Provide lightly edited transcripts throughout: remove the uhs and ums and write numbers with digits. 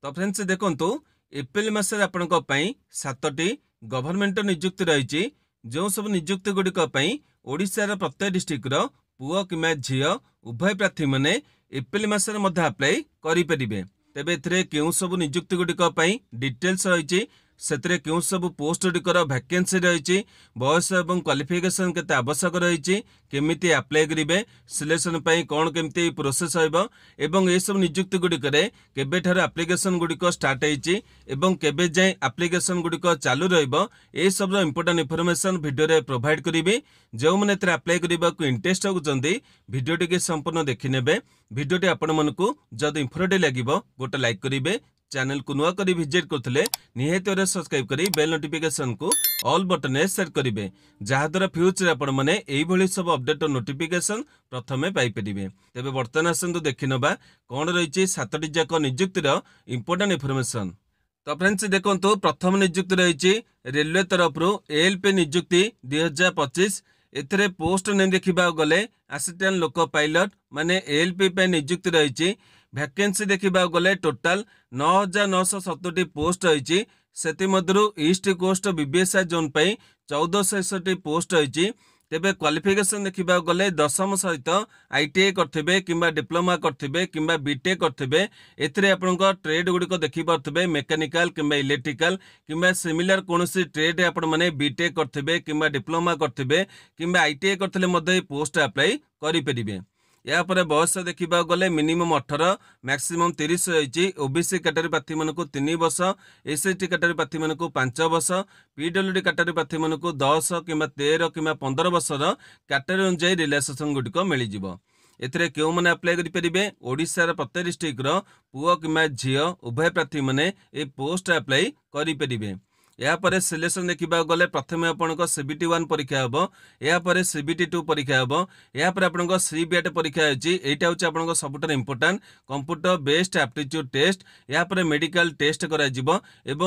तो फ्रेंड्स देखंतु एप्रिल मासरे आपनक पई 7टी गवर्नमेंट नियुक्ति रही जो सब नियुक्ति गुड़िक ओडिशार प्रत्येक डिस्ट्रिक्टर पुओ कि झील उभय प्रार्थी मैंने एप्रिल मासरे मध्य अप्लाई करें। तेबे एथिरे केउं सब नियुक्ति गुड़िक डिटेल्स रही से क्यों सब पोस्ट गुड़िकर वैकेंसी रही बयस और क्वालिफिकेशन केते आवश्यक रही केमिति अप्लाई करेंगे सिलेक्शन कौन केमिति प्रोसेस होइबो सब नियुक्ति गुड़िकर केबेठार एप्लिकेशन गुड़िक स्टार्ट होइछि एवं केबे जाए एप्लिकेशन गुड़िक चालू रहिबो ए सब इंपोर्टेंट इनफॉरमेशन वीडियो रे प्रोवाइड करिवे। जो मैंने अप्लाई करने को इंटरेस्ट होउछन्ती वीडियो टी संपूर्ण देखिनेबे। वीडियो टी आपण मनकु जदि इंफॉर्मेटिव लागिबो गोटे लाइक करिवे। चैनल को नुआ करी विजिट करथिले निहायत भाବରେ सब्सक्राइब करी बेल नोटिफिकेशन को ऑल बटन रे सेट करिवे जहाद्वारा फ्यूचर आपण माने एई भली सब अपडेट और नोटिफिकेशन प्रथमे पाई परिबे। तेबे वर्तमान आसंतु देखिनबा कोन रहिछि 7टी जाक नियुक्तिर इंपोर्टेंट इनफॉरमेशन। तो फ्रेंड्स देखंतु प्रथम नियुक्ति रहिछि रेलवे तरफ एएलपी नियुक्ति 2025। एथिरे पोस्ट ने देखिबा गले असिस्टेंट लोको पायलट माने एएलपी पे नियुक्ति रहिछि। वैकेंसी देखा गले टोटाल 9967 पोस्ट रही से ईस्ट कोस्ट बीबीएसआई जोन 1461 पोस्ट रही। तेबे क्वालिफिकेशन देखा गले 10वीं सहित आईटीआई करथिबे किंबा डिप्लोमा करथिबे किंबा बीटेक करथिबे। एथिरे आपनक ट्रेड गुड़िक देखि पारथिबे मेकानिकल किंबा इलेक्ट्रिकल किंबा सिमिलर कोनोसी ट्रेड आपण माने बीटेक करथिबे किंबा डिप्लोमा करथिबे किंबा आईटीआई करथिले मध्ये पोस्ट अप्लाई करि परिबे। या पर बयस देखा गले मिनिमम 18 मैक्सिमम 30 रही। ओबीसी कैटेगरी प्रार्थी मानक 3 वर्ष एसएसटी कैटेगरी प्रार्थी मानक 5 वर्ष पीडब्ल्यूडी कैटेगरी प्रार्थी मानक 10 कि 13 कि 15 वर्षर कैटेगरी अनुसार रिलैक्सेशन गुड़िक मिल जाव। एथिरे केउ माने अप्लाई करि परिबे ओडिशार प्रत्येक डिस्ट्रिक्टर पुओ कि झील उभय प्रार्थी माने ए पोस्ट अप्लाई करि परिबे। यापर सिलेक्शन देखा गले प्रथम आपंक सीबीटी 1 परीक्षा हम यापर सीबीटी 2 परीक्षा हम यापर आपंक सीबीएट परीक्षा होता सबुठ important computer based aptitude test यापर मेडिकल टेस्ट कर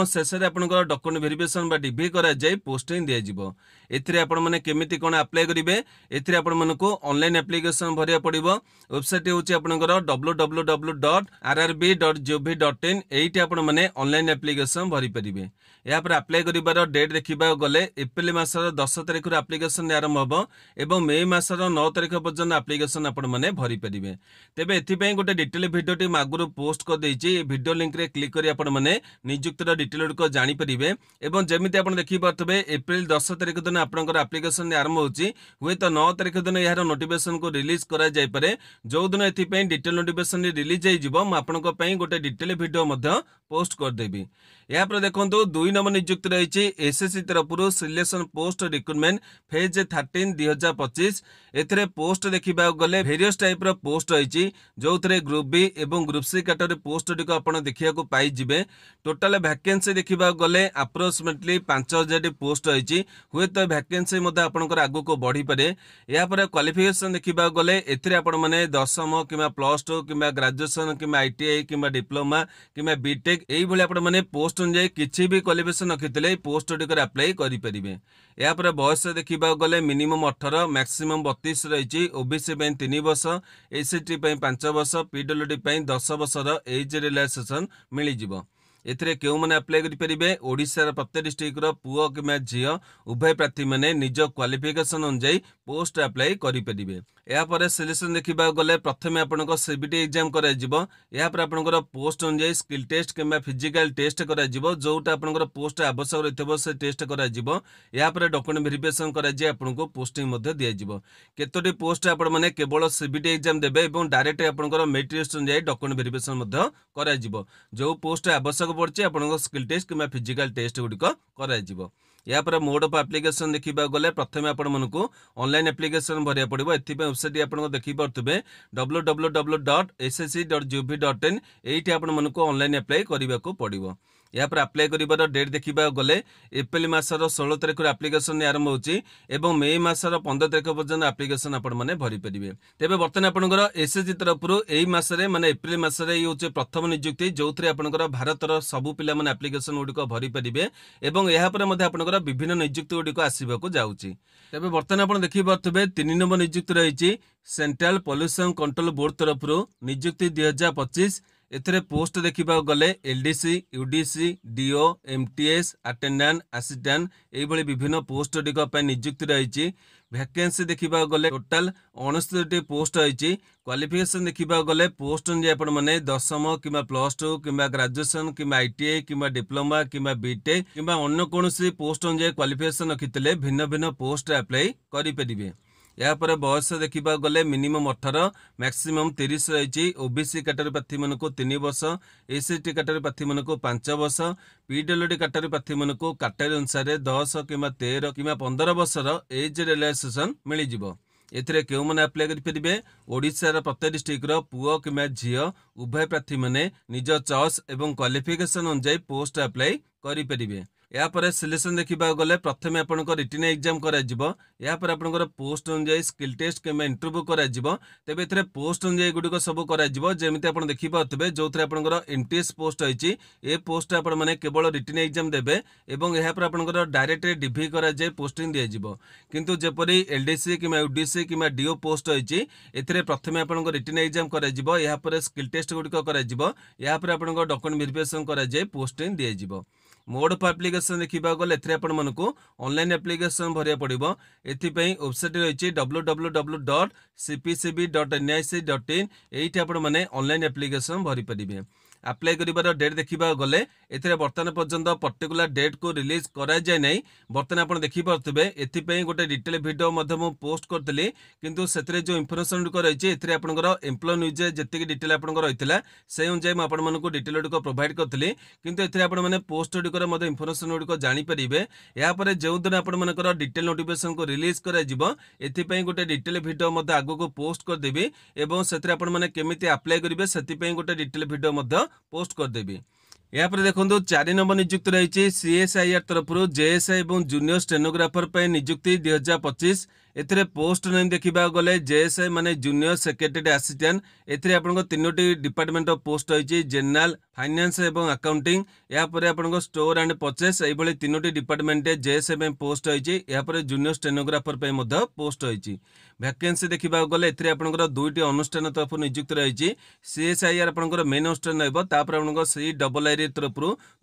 शेष आपंकर डॉक्यूमेंट वेरिफिकेशन बा डीवी कर पोस्टिंग दिज्व। एने केमिति कौन अप्लाई करेंगे एथिरे आपण मानकु ऑनलाइन एप्लिकेशन भरिया पड़िबो। वेबसाइट होची आपनकर www.rrb.gov.in एठी आपण माने ऑनलाइन एप्लिकेशन भरि परिबे। या पर अप्लाई करिबार डेट देखिबा गले एप्रिल मासर 10 तारिख रु एप्लिकेशन आरंभ होबो एवं मे मासर 9 तारिख पर्यंत एप्लिकेशन आपण माने भरि परिबे। तेबे एथि पय गोटे डिटेल वीडियो टी मागुरु पोस्ट कर देछि वीडियो लिंक रे क्लिक करी आपण माने नियुक्तिर डिटेल को जानि परिबे एवं जेमिति आपण देखि पारथबे एप्रिल 10 तारिख दिन आपनकर एप्लिकेशन आरंभ होछि हुए तो 9 तारिख दिन यार नोटिफिकेशन को रिलीज करा जाय पारे। जो दिन एथि पय डिटेल नोटिफिकेशन रिलीज जाय जिवो म आपनक पय गोटे डिटेल वीडियो मध्य पोस्ट कर देबी। या पर देखंतु 2 नंबर नियुक्ति रही एसएससी तरफ सिलेक्शन पोस्ट रिक्रुटमेंट फेज 13 2025। एथिरे पोस्ट देखा गले वेरियस टाइप रो पोस्ट रही जो थे ग्रुप बी एवं ग्रुप सी कैटेगरी पोस्ट गुड़िक आप देखा पाइबे। टोटाल वैकेंसी देखा गले अप्रोक्सीमेटली 5000 पोस्ट रही हुए तो वैकेंसी आपंकर आगु को बढ़ी पारे। यापर क्वालिफिकेशन देखा गले एथिरे आपण माने 10वीं कि +2 कि ग्रेजुएशन कि आईटीआई कि डिप्लोमा कि बीटेक यही आपण माने पोस्ट अनुसार किसी भी क्वालिफिकेशन रखिते पोस्ट गुड़िक अप्लाई करेंगे। यापर बयस देखा गले मिनिमम 18 मैक्सिमम 32 रही। ओबीसी 3 वर्ष एसटी 5 वर्ष पीडब्ल्यूडी 10 वर्षर एज रिलैक्सेशन मिल जाव। एथिरे केउ माने अप्लाई करि परिबे ओडिसा रा प्रत्येक डिस्ट्रिक्टर पुओ कि झील उभय प्रार्थी माने निज क्वालिफिकेशन अनुसार पोस्ट अप्लाई करि परिबे। या पर सिलेक्शन देखा गले प्रथमे आपनक सीबीटी एग्जाम करा जिवो यापर आपनकर पोस्ट अनुसार स्किल टेस्ट किंबा फिजिकल टेस्ट करा जिवो जोटा आपनकर पोस्ट आवश्यक रहितबो से टेस्ट करा जिवो। यापर डॉक्यूमेंट वेरिफिकेशन करा जे आपनको पोस्टिंग मध्ये दिया जिवो। केतोटी पोस्ट आपण माने केवल सीबीटी एग्जाम देबे एवं डायरेक्ट आपनकर मेरिट लिस्ट अनुसार डॉक्यूमेंट वेरिफिकेशन मध्ये करा जिवो। जो पोस्ट आवश्यक पड़ছে आपन स्किल टेस्ट कि फिजिकल टेस्ट गुड़िक कर। यापर मोड ऑफ एप्लिकेशन देखा गले प्रथम आपण मानकु ऑनलाइन एप्लिकेशन भरिया पड़ो। एथिपे वेबसाइट आपन देखि पारथबे www.ssc.gov.in एठी आपण मानकु ऑनलाइन अप्लाई करबा को पड़िबो। या पर अप्लाई करिबार डेट देखिबा गले एप्रिल मासर 16 तारिख एप्लिकेशन आरंभ होची एवं मे मासर 15 तारिख पर्यंत एप्लिकेशन आपण माने भरि परिबे। तेबे वर्तमान आपनकर एसएसजी तरफरु एई मासरे माने एप्रिल मासरे ई होचे प्रथम नियुक्ति जोथरे आपनकर भारतर सबु पिला माने एप्लिकेशन गुडी को भरि परिबे एवं एहा पर मध्ये आपनकर विभिन्न नियुक्ति गुडी को आसीबाकू जाउची। तेबे वर्तमान आपण देखि पारथबे 3 नंबर नियुक्ति रहिची सेंट्रल पोल्यूशन कंट्रोल बोर्ड तरफरु नियुक्ति 2025। एथरे पोस्ट देखिबा गले LDC UDC DO MTS attendant assistant AE भली विभिन्न पोस्ट गुडी को नियुक्ति रहिची। वैकेंसी देखिबा गले टोटल 69 पोस्ट रहिची। क्वालिफिकेशन देखिबा गले पोस्ट जे आपण माने 10th किबा +2 किबा ग्रेजुएशन किबा आईटीआई किबा डिप्लोमा किबा बीटेक किबा अन्य कोनोसी पोस्ट जे क्वालिफिकेशन रखितले भिन्न भिन्न पोस्ट अप्लाई करि परिबे। या पर बयस देखिबा गले मिनिमम 18 मैक्सिमम 30 रही। ओबीसी कैटेगरी प्रार्थी मन को 3 वर्ष, एसटी कैटेगरी प्रार्थी मन को 5 वर्ष, पीडब्ल्यूडी कैटेगरी प्रार्थी मन को कैटेगरी अनुसार 10 किबा 13 किबा 15 वर्षर एज रिलैक्सेशन मिल जिवो। एथिरे केउ माने अप्लाई करि परिबे ओडिसा रा प्रत्येक डिस्ट्रिक्ट रो पुओ किबा झियो उभय प्रार्थी माने निज चॉइस एवं क्वालिफिकेशन अनुसार पोस्ट अप्लाई करि परिबे। या पर सिलेक्शन देखिबा गले प्रथमे आपनकर रिटन एग्जाम करा जिवो। या पर आपनकर पोस्ट अनुसार स्किल टेस्ट किबा इंटरव्यू करा जिवो। तेबे एथरे पोस्ट अनुसार गुडी को सब करा जिवो जेमिति आपण देखि पातबे जोथरे आपनकर एमटीएस पोस्ट होइची। ए पोस्ट आपण माने केवल रिटन एग्जाम देबे एवं एहा पर आपनकर डायरेक्ट डिभी करा जाय पोस्टिंग दिया जिवो। किंतु जेपरि एलडीसी किबा यूडीसी किबा डीओ पोस्ट होइची एथरे प्रथमे आपनकर रिटन एग्जाम करा जिवो। एहा पर स्किल टेस्ट गुडी को करा जिवो। एहा पर आपनकर डॉक्यूमेंट वेरिफिकेशन करा जाय पोस्टिंग दिया जिवो। मोड ऑफ एप्लिकेशन देखिबा गले एथरे आपण मनकु ऑनलाइन एप्लिकेशन भरिया पड़िबो। एथिपई वेबसाइट रहिछि www.cpcb.nic.in एठी आपण माने ऑनलाइन एप्लिकेशन भरि परिबे। अप्लाई करिबार डेट देखिबा गले एथिरे वर्तमान पर्यंत पर्टिकुलर डेट को रिलीज करा जाय नै। वर्तमान आपण देखि पारथबे एथिपई गोटे डिटेल वीडियो मध्ये मो पोस्ट करतली किंतु सेतरे जो इंफॉर्मेशन को रहिछि एथिरे आपनकर एम्प्लॉय न्यूज जति डिटेल आपनकर रहितला से अनुसार म आपण मानको डिटेल को प्रोवाइड करतली किंतु एथिरे आपण माने पोस्ट को मध्ये इंफॉर्मेशन को जानि परिबे। या पर जेउ दिन आपण मानकर डिटेल नोटिफिकेशन को रिलीज करा जिवो एथिपई गोटे डिटेल वीडियो मध्ये आगो को पोस्ट कर देबी एवं सेतरे आपण माने केमिति अप्लाई करिवे सेतिपई गोटे डिटेल वीडियो मध्ये पोस्ट कर देबी। या पर देखो 4 नंबर नियुक्ति रही सीएसआईआर तरफ जेएसआई और जूनियर स्टेनोग्राफर पर नियुक्ति 2025। एथिरे पोस्ट नहीं देखा गले जेएसआई माने जूनियर सेक्रेटरी असिस्टेंट एथिरे आपनको 3टी डिपार्टमेंट ऑफ पोस्ट होइछि जनरल फाइनेंस एवं अकाउंटिंग। या पर आपनको स्टोर एंड परचेस एई भली 3टी डिपार्टमेंट जेएसआई में पोस्ट होइछि। या पर जूनियर स्टेनोग्राफर पे मध्य पोस्ट होइछि। वैकेंसी देखा गले एथिरे आपनको 2टी अनुष्ठान तरफ नियुक्ति रही। सीएसआईआर आपनको मेन अनुष्ठान रहबो तापर आपनको सीआईआई तरफ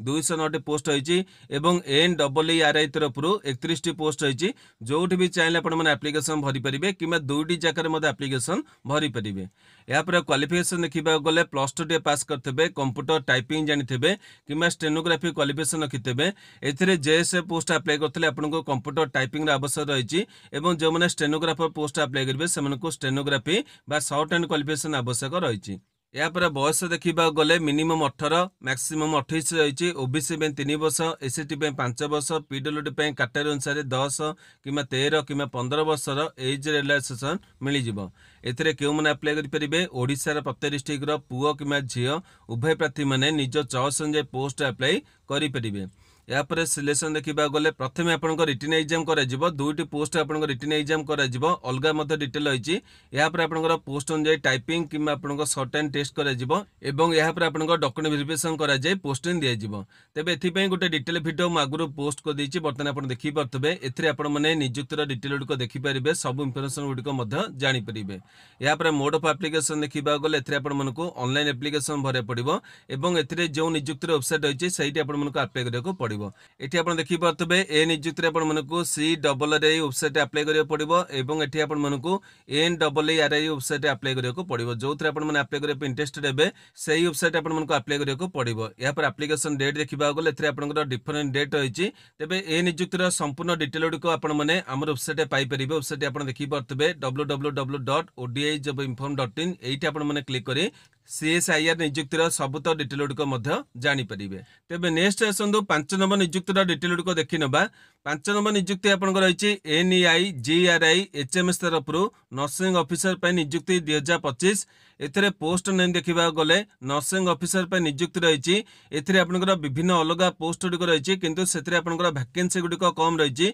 209 पोस्ट होइछि एवं एनडब्ल्यूआरआई तरफ 31 पोस्ट होइछि। जोठी भी चाहिले आपण माने एप्लिकेशन भरि परिबे किबा 2टी जगह रे मध्ये एप्लिकेशन भरि परिबे। या पर क्वालिफिकेशन देखिबा गले +2 टे पास करथबे कंप्यूटर टाइपिंग जानिथबे किबा स्टेनोग्राफी क्वालिफिकेशन रखिथबे। एथिरे जेएसए पोस्ट अप्लाई करथले आपनको कंप्यूटर टाइपिंग रा आवश्यक रहिछि एवं जे माने स्टेनोग्राफर पोस्ट अप्लाई करबे सेमनको स्टेनोग्राफी बा शॉर्ट हैंड क्वालिफिकेशन आवश्यक रहिछि। या पर बयस देखा गले मिनिमम 18 मैक्सिमम 28 रही। ओबीसी 3 वर्ष, एसटी 5 वर्ष, पीडब्ल्यूडी कैटेगरी अनुसार 10 किबा 13 किबा 15 वर्षर एज रिलैक्सेशन मिल जिवो। एथिरे केउ माने अप्लाई करि परिबे ओडिसा रा प्रत्येक डिस्ट्रिक्ट रो पुओ किबा झियो उभय प्रार्थी माने निज चॉइस अनुसार पोस्ट अप्लाई करि परिबे। या पर सिलेक्शन देखा गले प्रथमे आपनको रिटन एग्जाम करा जिवो। 2टी पोस्ट आपनको रिटन एग्जाम करा जिवो अलगा मते डिटेल होइछि। या पर आपनको पोस्ट अनुसार टाइपिंग किबा आपनको शॉर्ट हैंड टेस्ट करा जिवो एवं या पर आपनको डॉक्यूमेंट वेरिफिकेशन करा जाय पोस्टिंग दिया जिवो। तबे एथि पय गोटे डिटेल वीडियो म आगुरो पोस्ट कर दैछि। बर्तमान आपण देखि परतबे एथिरे आपण माने नियुक्तिर डिटेल को देखि परिबे सब इंफॉर्मेशन गुडी को मध्य जानि परिबे। या पर मोड ऑफ एप्लिकेशन देखिबा गले एथिरे आपण मानको ऑनलाइन एप्लिकेशन भरे पड़िबो एवं एथिरे जो नियुक्तिर वेबसाइट होइछि सेहिटी आपण मानको अप्लाई करिया को पड़िबो। एठी आपण देखि पारतबे ए नियुक्ति आपण मानकु सीआईआई वेबसाइट अप्लाई करिया पड़िबो एवं एठी आपण मानकु एनडब्ल्यूआरआई वेबसाइट अप्लाई करिया को पड़िबो। जोथरे आपण माने अप्लाई करिया इंटरेस्टेड हेबे सेही वेबसाइट आपण मानकु अप्लाई करिया को पड़िबो। या पर एप्लिकेशन डेट देखिबा गले एथिरे आपनकर डिफरेंट डेट होइछि। तबे ए नियुक्तिर संपूर्ण डिटेल को आपण माने हमर वेबसाइट पाई परिबे। वेबसाइट आपण देखि पारतबे www.odijobinform.in एठी आपण माने क्लिक करी सीएसआईआर नियुक्तिर सबुत डिटेल को मध्य जानि परिबे। तबे नेक्स्ट आसंदु 5 नंबर नियुक्तिर डिटेल को देखि नबा। 5 नंबर नियुक्ति आपनकर रहिछि एनईआई जीआरआई एचएमएस तरफ नर्सिंग ऑफिसर पे नियुक्ति 2025। एथिरे पोस्ट नेम देखा गले नर्सिंग ऑफिसर पे नियुक्ति रही। एथिरे आपनकर विभिन्न अलग पोस्ट गुड़िक रही किंतु सेथिरे आपनकर वैकेंसी गुड़िक कम रही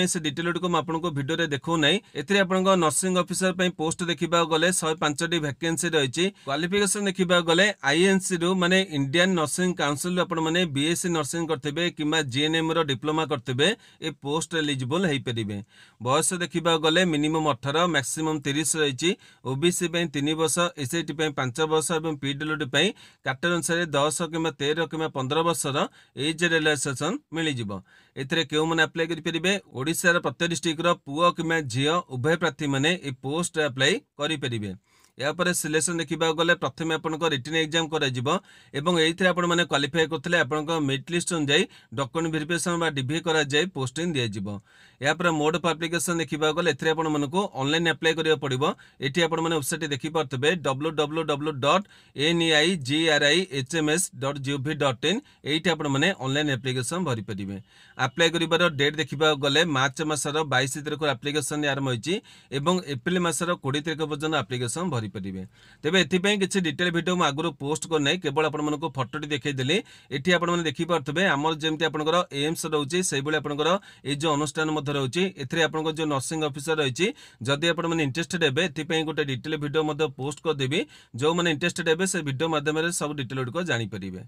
से डिटेल गुड़िक आपको वीडियो देखो ना। एथिरे आपनकर नर्सिंग ऑफिसर पे पोस्ट देखा गले 105टी वैकेंसी रही। क्वालिफिकेशन देखा गले आईएनसी रु माने इंडियन नर्सिंग काउंसिल आपण माने बीएससी नर्सिंग करथिबे किमा जीएनएम रो डिप्लोमा करथिबे ए पोस्ट एलिजिबल हेई परिबे। बयस देखा गले मिनिमम 18 मैक्सिमम 30 रही। ओबीसी पे 3 वर्ष, एसआईटी पे 5 वर्ष और पीडब्ल्यूडी पे कैटेगरी अनुसार 10 किंवा 13 किंवा 15 वर्षर एज रिलैक्सेशन मिल जिवो। एथिरे केउ माने अप्लाई करि परिबे ओडिसा प्रत्येक डिस्ट्रिक्ट रो पुओ किंवा झियो उभय प्रार्थी माने ए पोस्ट अप्लाई करि परिबे। यापर सिलेक्शन देखा गले प्रथम आप रिटन एग्जाम कर क्वालिफाई करते आप मेरिट लिस्ट अनुसार डॉक्यूमेंट वेरिफिकेशन डीवीए कराए पोस्टिंग दिज्व। यापर मोड ऑफ एप्लिकेशन देखा गले ऑनलाइन अप्लाई करा पड़ो। ये वेबसाइट देखिपे www.neigrihms.gov.in ये ऑनलाइन एप्लिकेशन भरी पारे। अप्लाई कर डेट देखा गले मार्च मासर 22 तारिख एप्लिकेशन आरंभ होती एप्रिल मासर 20 तारिख पर्यटन एप्लिकेशन भरी पारे। तेबे एथिपई किछि डिटेल वीडियो म आगुरो पोस्ट कर नै केवल आपनको फोटोटी देखै देली। एठी आपण माने देखि पारथबे हमर जेमति आपनकर एम्स रहउची सेहि बळे आपनकर ए जो अनुष्ठान मध्ये रहउची एथिरे आपनको जो नर्सिंग ऑफिसर रहिची जदि आपण माने इंटरेस्टेड हेबे एथिपई गोटे डिटेल वीडियो मध्ये पोस्ट कर देबी। जो माने इंटरेस्टेड हेबे से वीडियो माध्यम रे सब डिटेल को जानि परिबे।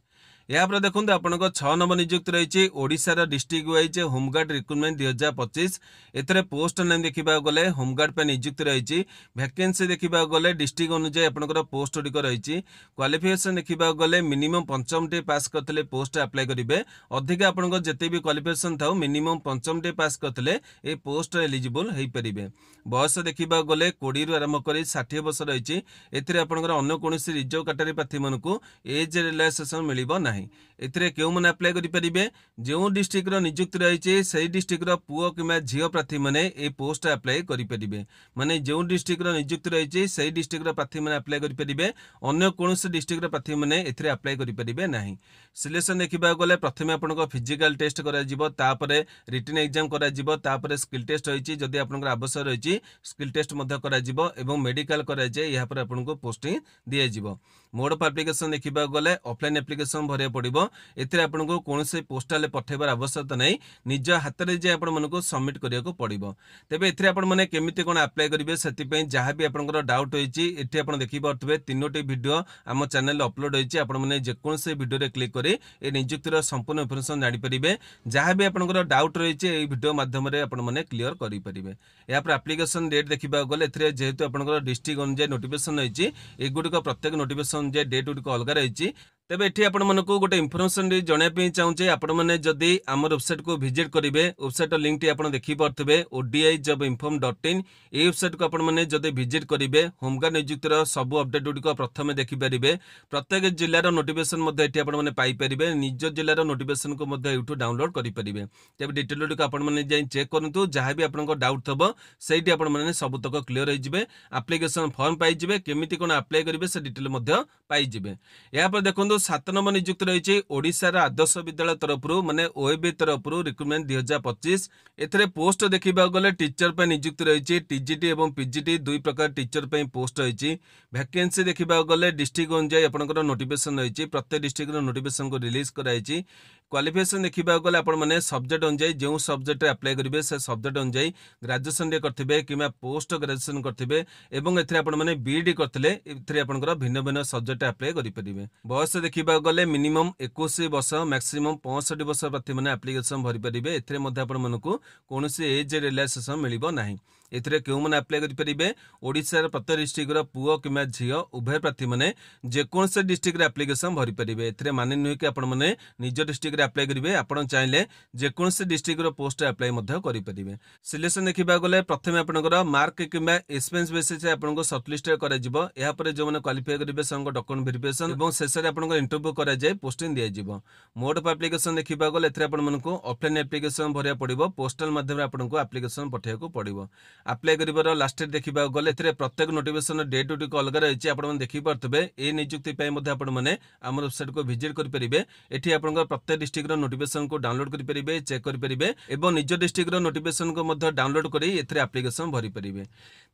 यापर देखो आपनको 6 नंबर नियुक्ति रही ओडिशार डिस्ट्रिक्ट वाइज होमगार्ड रिक्रुटमेंट 2025। एथरे पोस्ट नेम देखा गले होमगार्ड पे नियुक्ति रही। वैकेंसी देखा गले डिस्ट्रिक्ट अनुसार आपनकर पोस्ट गुड़िक रही। क्वालिफिकेशन देखा गले मिनिमम 5टी पास करते पोस्ट अप्लाई करेंगे। अधिक आपन जिते भी क्वालिफिकेशन था मिनिमम 5टी पास करते ये पोस्ट एलिजिबल हो पारे। बयस देखा गले 20 रु आरंभ कर 60 वर्ष रही। एथिरे आपनकर अन्य कौन रिजर्व कैटेगरी प्रार्थी मानक एज रिलैक्सेशन मिलिबो नाही। एथिरे केउ माने अप्लाई करि परिबे जो डिस्ट्रिक्ट रो नियुक्ति रही से डिस्ट्रिक्ट रो पुओ किमा झियो प्रार्थी माने ए पोस्ट अप्लाई करि परिबे। माने जो डिस्ट्रिक्ट रो नियुक्ति रही से डिस्ट्रिक्ट रो प्रार्थी माने अप्लाई करि परिबे अन्य कोनोसी डिस्ट्रिक्ट रो प्रार्थी माने एथिरे अप्लाई करि परिबे नाही। सिलेक्शन देखिबा गले प्रथमे आपनको फिजिकल टेस्ट करा जिवो तापरे रिटन एग्जाम करा जिवो तापरे स्किल टेस्ट रही। जदि आपनकर आवश्यक रही स्किल टेस्ट मध्य करा जिवो एवं मेडिकल करा जाय या पर आपनको पोस्टिंग दिया जिवो। मोड ऑफ एप्लिकेशन देखिबा गले ऑफलाइन एप्लिकेशन भरे पड़िबो। एथिरे आपनको कोनोसी पोस्टल पठेबार आवश्यकता नै निज हाथ रे जे आपण मानको सबमिट करिया को पड़िबो। तेबे एथिरे आपण माने केमिति कोन अप्लाई करिवे सेति पई जहां भी आपनकर डाउट होईची एठी आपण देखि पारथबे 3टी वीडियो हम चैनल अपलोड होईची। आपण माने जे कोनोसी वीडियो रे क्लिक करी ए नियुक्तिर संपूर्ण इन्फॉर्मेशन जानि परिबे। जहां भी आपनकर डाउट रहिची ए वीडियो माध्यम रे आपण माने क्लियर करि परिबे। या पर एप्लिकेशन डेट देखिबा गले एथिरे जेहेतु आपनकर डिस्ट्रिक्ट अनुसार नोटिफिकेशन होईची एगुडी को प्रत्येक नोटिफिकेशन जे डेट गुडी को अलग रहिची। तेबे एठी आपण मानको गोटे इन्फॉर्मेशन रे जणे पे चाहूचे आपण माने जदी हमर वेबसाइट को विजिट करिवे वेबसाइट लिंक टी आपण देखि परथबे odijobinform.in ए वेबसाइट को आपण माने जदी विजिट करिवे होमगार्ड नियुक्तिर सब अपडेट गुडी को प्रथमे देखि परिबे। प्रत्येक जिल्ला रो नोटिफिकेशन मध्ये एठी आपण माने पाई परिबे। निज जिल्ला रो नोटिफिकेशन को मध्ये एठु डाउनलोड करि परिबे। तेबे डिटेल गुडी को आपण माने जाई चेक करंतु जहां भी आपनको डाउट थबो सेठी आपण माने सब तक क्लियर होई जिवे। एप्लिकेशन फॉर्म पाई जिवे केमिति कोन अप्लाई करिवे से डिटेल मध्ये पाई जिवे। या पर देखंतु 7 नंबर नियुक्ति रही ओडिशार आदर्श विद्यालय तरफ माने ओएबी तरफ रिक्रुटमेंट 2025। एथरे पोस्ट देखा गले टीचर पे नियुक्ति रही टीजीटी एवं पीजीटी दुई प्रकार टीचर पे पोस्ट रही। वैकेंसी देखा गले डिस्ट्रिक्ट अनुसार आपनकर नोटिफिकेशन रही। प्रत्येक डिस्ट्रिक्ट नोटिफिकेशन को रिलीज कराई। क्वालिफिकेशन देखा गले आपण माने सब्जेक्ट अनुसार जो सब्जेक्ट अप्लाई करेंगे से सब्जेक्ट अनुसार ग्रेजुएशन करथिबे किमा पोस्ट ग्रेजुएशन करथिबे एवं एथरे आपण माने बीडी करथिले एथरे आपनकर भिन्न भिन्न सब्जेक्ट अप्लाई करि परिबे। बयस देखा गले मिनिमम 21 वर्ष मैक्सिमम 65 वर्ष प्रार्थी माने एप्लिकेशन भरि परिबे। एथरे मध्ये आपण मानकु कोनोसी एज रिलैक्सेशन मिलिबो नाही। एथरे केउ माने अप्लाई करि परिबे ओडिसा प्रत्येक डिस्ट्रिक्ट रो पुओ किमा झियो उभय प्रार्थी माने जे कोनसे डिस्ट्रिक्ट रे एप्लिकेशन भरि परिबे। एथरे माने नुहे कि आपण माने निज डिस्ट्रिक्ट रे अप्लाई करिवे आपण चाहिले जे कोनसे डिस्ट्रिक्ट रो पोस्ट अप्लाई मध्ये करि परिबे। सिलेक्शन देखिबा गले प्रथमे आपनकर मार्क किमा एक्सपेरियंस बेसिस रे आपनको शॉर्टलिस्ट करा जिवो। एहा परे जो माने क्वालिफाई करिवे संग डॉक्यूमेंट वेरिफिकेशन एवं शेष रे आपनकर इंटरव्यू करा जाय पोस्टिंग दिया जिवो। मोड ऑफ एप्लिकेशन देखिबा गले एथरे आपण मानकु ऑफलाइन एप्लिकेशन भरिया पड़िबो। पोस्टल माध्यम रे आपनको एप्लिकेशन पठेया को पड़िबो। ଆପ୍ଲାଏ କରିବାର ଲାଷ୍ଟ ଡେଟ୍ ଦେଖିବାକୁ ଗଲେ ଏଥିରେ ପ୍ରତ୍ୟେକ ନୋଟିଫିକେସନ ଡେଟ୍ ଗୁଡ଼ିକ ଅଲଗା ରହିଛି। ଆପଣମାନେ ଦେଖିପାରୁଥିବେ ଏହି ନିଯୁକ୍ତି ପାଇଁ ମଧ୍ୟ ଆପଣମାନେ ଆମର ୱେବସାଇଟକୁ ଭିଜିଟ୍ କରିପାରିବେ। ଏଠି ଆପଣଙ୍କର ପ୍ରତ୍ୟେକ ଡିଷ୍ଟ୍ରିକ୍ଟର ନୋଟିଫିକେସନକୁ ଡାଉନଲୋଡ୍ କରିପାରିବେ, ଚେକ୍ କରିପାରିବେ ଏବଂ ନିଜ ଡିଷ୍ଟ୍ରିକ୍ଟର ନୋଟିଫିକେସନକୁ ମଧ୍ୟ ଡାଉନଲୋଡ୍ କରି ଏଥିରେ ଆପ୍ଲିକେସନ ଭରିପାରିବେ।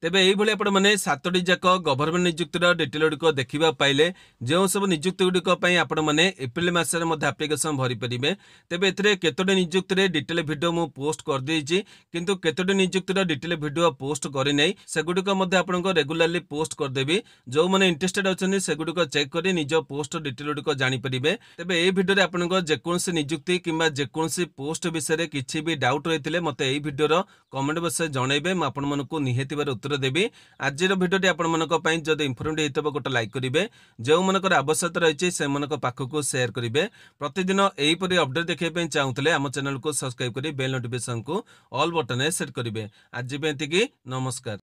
ତେବେ ଏଇଭଳି ଆପଣମାନେ 7ଟି ଯାକ ଗଭର୍ଣ୍ଣମେଣ୍ଟ ନିଯୁକ୍ତିର ଡିଟେଲ ଗୁଡ଼ିକ ଦେଖିବା ପାଇଲେ ଯେଉଁ ସବୁ ନିଯୁକ୍ତି ଗୁଡ଼ିକ ପାଇଁ ଆପଣମାନେ ଏପ୍ରିଲ ମାସରେ ମଧ୍ୟ ଆପ୍ଲିକେସନ ଭରିପାରିବେ। ତେବେ ଏଥିରେ କେତୋଟି ନିଯୁକ୍ତିରେ ଡିଟେଲ ଭିଡ଼ିଓ ମୁଁ ପୋଷ୍ଟ କରିଦେଇଛି, କିନ୍ତୁ କେତୋଟି ନିଯୁକ୍ତିର ଡିଟେଲ ଭିଡ଼ିଓ ପୋଷ୍ଟ କରିନାହିଁ, ସେଗୁଡ଼ିକ ମଧ୍ୟ ଆପଣଙ୍କ ରେଗୁଲାରଲି ପୋଷ୍ଟ କରିଦେବି। ଯେଉଁମାନେ ଇଣ୍ଟରେଷ୍ଟେଡ୍ ଅଛନ୍ତି ସେଗୁଡ଼ିକ ଚେକ୍ କରି ନିଜ ପୋଷ୍ଟ ଡିଟେଲ ଗୁଡ଼ିକ ଜାଣିପାରିବେ। ତେବେ এই ଭିଡ଼ିଓରେ ଆପଣଙ୍କ ଯେକୌଣସି ନିଯୁକ୍ତି କିମ୍ବା ଯେକୌଣସି ପୋଷ୍ଟ ବିଷୟରେ କିଛି ବି ଡାଉଟ୍ ରହିଥିଲେ ମୋତେ ଏହି ଭିଡ଼ିଓର କମେଣ୍ଟ ବକ୍ସରେ ଜଣାଇବେ, ମୁଁ ଆପଣମାନଙ୍କୁ ନିହାତି ଭାବରେ ଉତ୍ତର ଦେବି। ଆଜିର ଭିଡ଼ିଓଟି ଆପଣମାନଙ୍କ ପାଇଁ ଯଦି ଇନଫର୍ମେଟିଭ୍ ହେଇଥିବ ଗୋଟେ ଲାଇକ୍ କରିବେ, ଯେଉଁମାନଙ୍କର ଆବଶ୍ୟକତା ରହିଛି ସେମାନଙ୍କ ପାଖକୁ ସେୟାର କରିବେ। ପ୍ରତିଦିନ ଏହିପରି ଅପଡେଟ୍ ଦେଖିବା ପାଇଁ ଚାହୁଁଥିଲେ ଆମ ଚ୍ୟାନେଲକୁ ସବସ୍କ୍ରାଇବ୍ କରି ବେଲ୍ ନୋଟିଫିକେସନକୁ ଅଲ୍ ବଟନରେ ସେଟ୍ କରିବେ। ଆଜି ପାଇଁ ଏତିକି, ନମସ୍କାର।